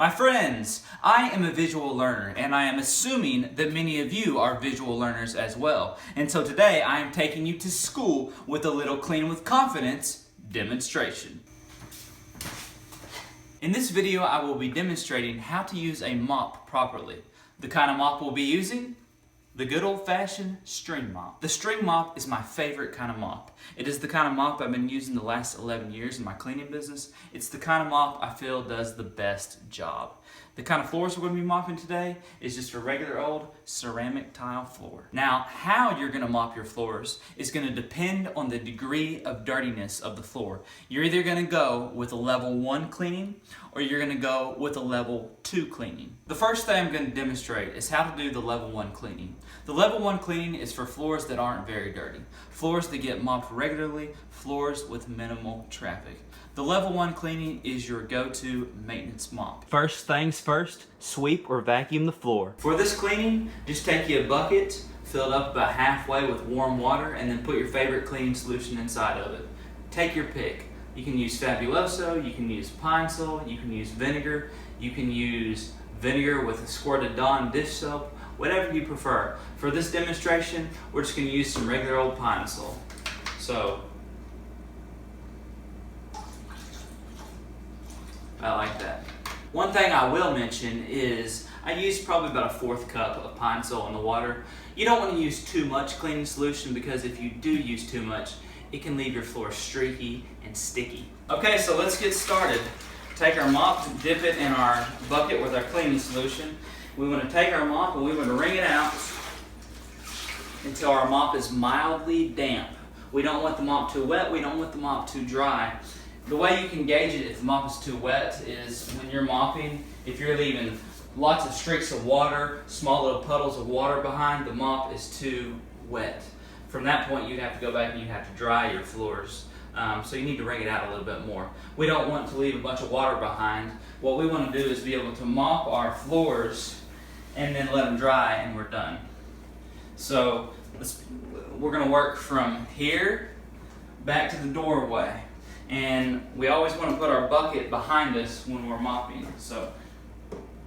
My friends, I am a visual learner, and I am assuming that many of you are visual learners as well. And so today I am taking you to school with a little Clean with Confidence demonstration. In this video I will be demonstrating how to use a mop properly. The kind of mop we'll be using? The good old-fashioned string mop. The string mop is my favorite kind of mop. It is the kind of mop I've been using the last 11 years in my cleaning business. It's the kind of mop I feel does the best job. The kind of floors we're going to be mopping today is just a regular old ceramic tile floor. Now, how you're going to mop your floors is going to depend on the degree of dirtiness of the floor. You're either going to go with a level 1 cleaning or you're going to go with a level 2 cleaning. The first thing I'm going to demonstrate is how to do the level 1 cleaning. The level 1 cleaning is for floors that aren't very dirty, floors that get mopped regularly, floors with minimal traffic. The level 1 cleaning is your go-to maintenance mop. First things first, sweep or vacuum the floor. For this cleaning, just take you a bucket, fill it up about halfway with warm water, and then put your favorite cleaning solution inside of it. Take your pick. You can use Fabuloso, you can use Pine Sol, you can use vinegar, you can use vinegar with a squirt of Dawn dish soap, whatever you prefer. For this demonstration, we're just going to use some regular old Pine Sol. So, I like that. One thing I will mention is I use probably about a 1/4 cup of Pine Sol in the water. You don't want to use too much cleaning solution because if you do use too much, it can leave your floor streaky and sticky. Okay, so let's get started. Take our mop, dip it in our bucket with our cleaning solution. We want to take our mop and we want to wring it out until our mop is mildly damp. We don't want the mop too wet, we don't want the mop too dry. The way you can gauge it if the mop is too wet is when you're mopping, if you're leaving lots of streaks of water, small little puddles of water behind, the mop is too wet. From that point, you have to go back and you have to dry your floors. So you need to wring it out a little bit more. We don't want to leave a bunch of water behind. What we want to do is be able to mop our floors and then let them dry and we're done. So we're going to work from here back to the doorway. And we always want to put our bucket behind us when we're mopping. So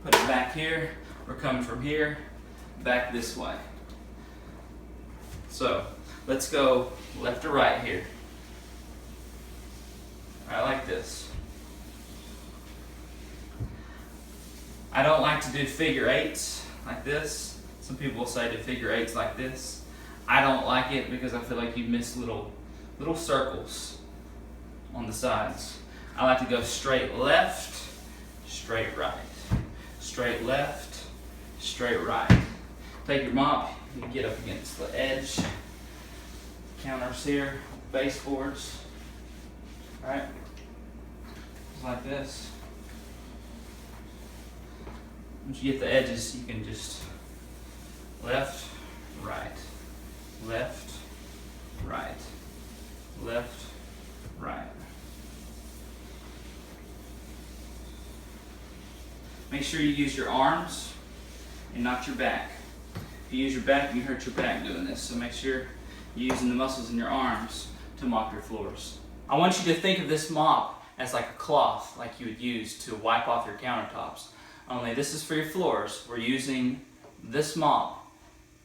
put it back here. We're coming from here back this way. So let's go left to right here. I like this. I don't like to do figure eights like this. Some people will say do figure eights like this. I don't like it because I feel like you miss little circles on the sides. I like to go straight left, straight right. Straight left, straight right. Take your mop, you get up against the edge. Counters here, baseboards. Alright? Just like this. Once you get the edges, you can just left, right, left, right, left, right. Make sure you use your arms and not your back. If you use your back, you can hurt your back doing this. So make sure you're using the muscles in your arms to mop your floors. I want you to think of this mop as like a cloth, like you would use to wipe off your countertops. Only this is for your floors. We're using this mop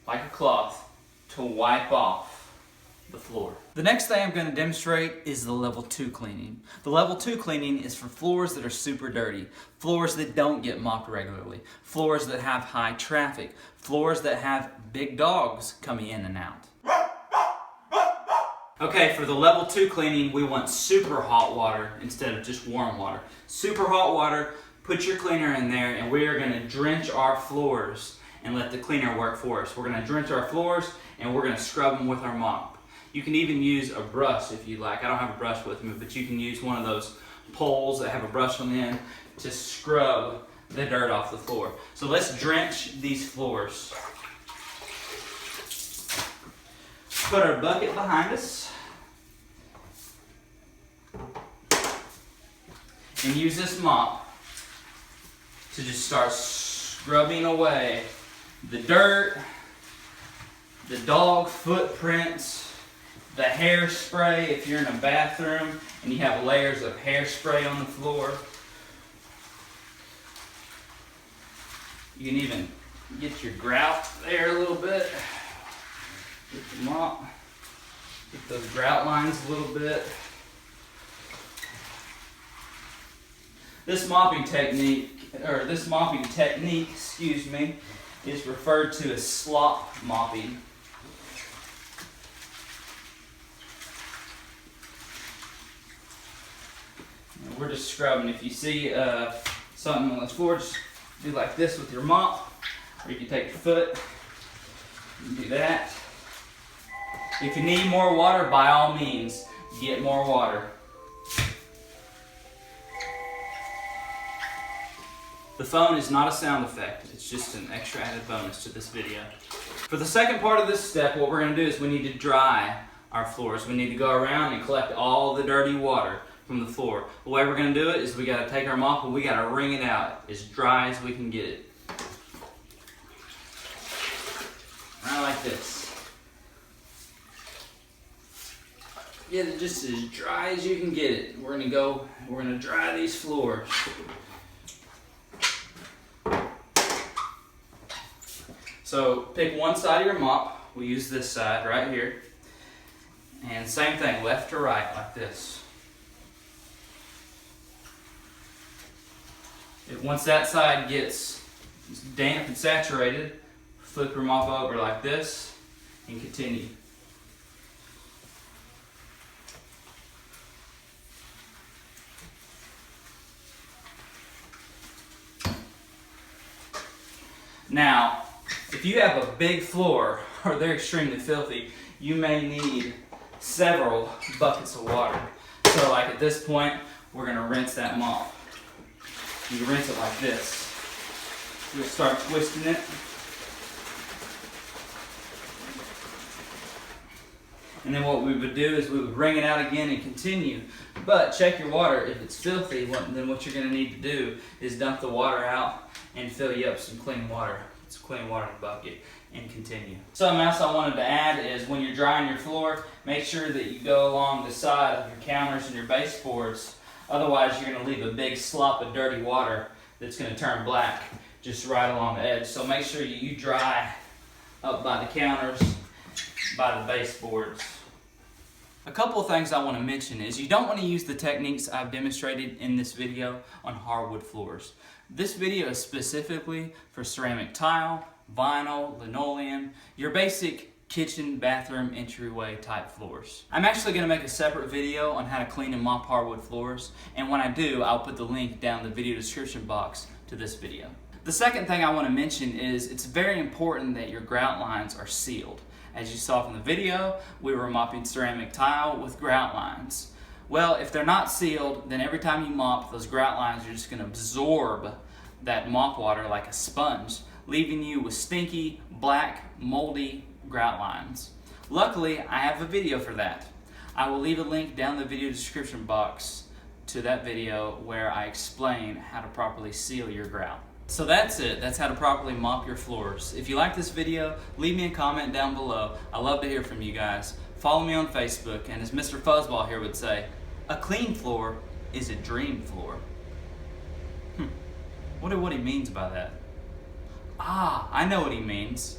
like a cloth to wipe off the floor. The next thing I'm going to demonstrate is the level 2 cleaning. The level 2 cleaning is for floors that are super dirty, floors that don't get mopped regularly, floors that have high traffic, floors that have big dogs coming in and out. Okay, for the level 2 cleaning, we want super hot water instead of just warm water. Super hot water, put your cleaner in there, and we are going to drench our floors and let the cleaner work for us. We're going to drench our floors and we're going to scrub them with our mop. You can even use a brush if you like. I don't have a brush with me, but you can use one of those poles that have a brush on the end to scrub the dirt off the floor. So let's drench these floors. Put our bucket behind us and use this mop to just start scrubbing away the dirt, the dog footprints, the hairspray if you're in a bathroom and you have layers of hairspray on the floor. You can even get your grout there a little bit. Get the mop. Get those grout lines a little bit. This mopping technique, excuse me, is referred to as slop mopping. And we're just scrubbing. If you see something on the floor, just do like this with your mop, or you can take your foot and do that. If you need more water, by all means, get more water. The phone is not a sound effect, it's just an extra added bonus to this video. For the second part of this step, what we're going to do is we need to dry our floors. We need to go around and collect all the dirty water from the floor. The way we're going to do it is we got to take our mop and we got to wring it out as dry as we can get it. Right like this. Get it just as dry as you can get it. We're going to dry these floors. So pick one side of your mop. We use this side right here. And same thing, left to right, like this. Once that side gets damp and saturated, flip your mop over like this and continue. Now, if you have a big floor or they're extremely filthy, you may need several buckets of water. So like at this point, we're going to rinse that mop. You rinse it like this. You'll start twisting it. And then what we would do is we would wring it out again and continue. But check your water. If it's filthy, then what you're going to need to do is dump the water out and fill you up some clean water. Some clean water in the bucket and continue. Something else I wanted to add is when you're drying your floor, make sure that you go along the side of your counters and your baseboards. Otherwise, you're going to leave a big slop of dirty water that's going to turn black just right along the edge. So make sure you dry up by the counters, by the baseboards. A couple of things I want to mention is you don't want to use the techniques I've demonstrated in this video on hardwood floors. This video is specifically for ceramic tile, vinyl, linoleum, your basic kitchen, bathroom, entryway type floors. I'm actually going to make a separate video on how to clean and mop hardwood floors, and when I do, I'll put the link down in the video description box to this video. The second thing I want to mention is it's very important that your grout lines are sealed. As you saw from the video, we were mopping ceramic tile with grout lines. Well, if they're not sealed, then every time you mop, those grout lines are just going to absorb that mop water like a sponge, leaving you with stinky, black, moldy grout lines. Luckily, I have a video for that. I will leave a link down in the video description box to that video where I explain how to properly seal your grout. So that's it. That's how to properly mop your floors. If you like this video, leave me a comment down below. I love to hear from you guys. Follow me on Facebook, and as Mr. Fuzzball here would say, a clean floor is a dream floor. Wonder what he means by that. I know what he means.